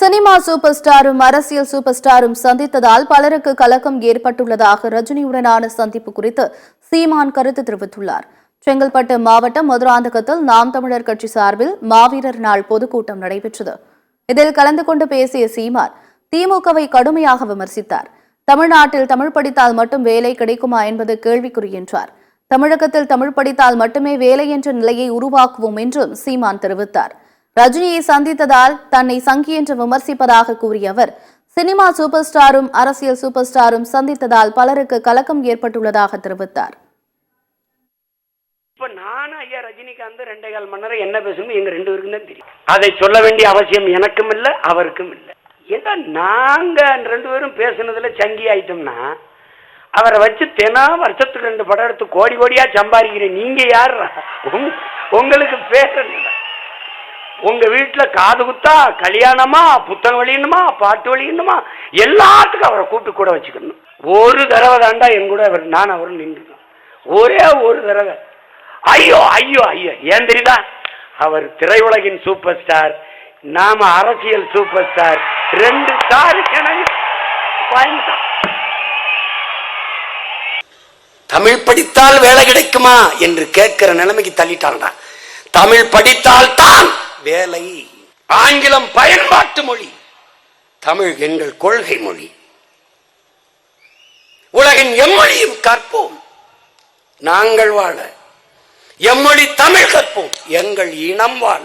Cinema super ஸ்டாரும் அரசியல் super ஸ்டாரும் சந்தித்ததால் பலருக்கு கலக்கம் ஏற்பட்டுள்ளதாக ரஜினியுடனான சந்திப்பு குறித்து சீமான் கருத்து தெரிவித்துள்ளார். செங்கல்பட்டு மாவட்டம் மதுராந்தகத்தில் நாம் தமிழர் கட்சி சார்பில் மாவீரர் நாள் பொதுக்கூட்டம் நடைபெற்றது. இதில் கலந்து கொண்டு பேசிய சீமான் திமுகவை கடுமையாக விமர்சித்தார். தமிழ்நாட்டில் தமிழ் படித்தால் மட்டும் வேலை கிடைக்குமா என்பது கேள்விக்குறி என்றார். தமிழகத்தில் தமிழ் படித்தால் மட்டுமே வேலை என்ற நிலையை உருவாக்குவோம் என்றும் சீமான் தெரிவித்தார். ரஜினியை சந்தித்ததால் தன்னை சங்கி என்று விமர்சிப்பதாக கூறிய அவர், சினிமா சூப்பர் ஸ்டாரும் அரசியல் சூப்பர் ஸ்டாரும் சந்தித்ததால் பலருக்கு கலக்கம் ஏற்பட்டுள்ளதாக தெரிவித்தார். இப்ப நானும் ஐயா ரஜினிகாந்த் 2.25 மணி நேரம் என்ன பேசணும் எங்க 2 பேருக்கும் தான் தெரியும். அதை சொல்ல வேண்டிய அவசியம் எனக்கும் இல்ல, அவருக்கும் இல்ல. ஏன்னா நாங்க 2 பேரும் பேசுனதுல சங்கி ஆயிட்டோம்னா அவரை வச்சு வருஷத்துக்கு 2 படம் எடுத்து கோடி கோடியா சம்பாதிக்கிறேன். நீங்க யார்? உங்களுக்கு பேச உங்க வீட்டுல காது குத்தா, கல்யாணமா, புத்தகம் வெளியணுமா, பாட்டு வெளியணுமா, எல்லாத்துக்கும் அவரை கூப்பிட்டு கூட வச்சுக்கணும். ஒரு தடவை தாண்டா என் கூட நான் அவரும் நின்று ஒரே ஒரு தடவை. ஐயோ ஐயோ ஐயோ, ஏன் தெரியுதா? அவர் திரையுலகின் சூப்பர் ஸ்டார், நாம அரசியல் சூப்பர் ஸ்டார். 2 ஸ்டார் தமிழ் படித்தால் வேலை கிடைக்குமா என்று கேட்கிற நிலைமைக்கு தள்ளிட்டாங்கடா. தமிழ் படித்தால் தான் வேலை. ஆங்கிலம் பயன்பாட்டு மொழி, தமிழ் எங்கள் கொள்கை மொழி. உலகின் எம்மொழியும் கற்போம், நாங்கள் வாழ. எம்மொழி தமிழ் கற்போம், எங்கள் இனம் வாழ.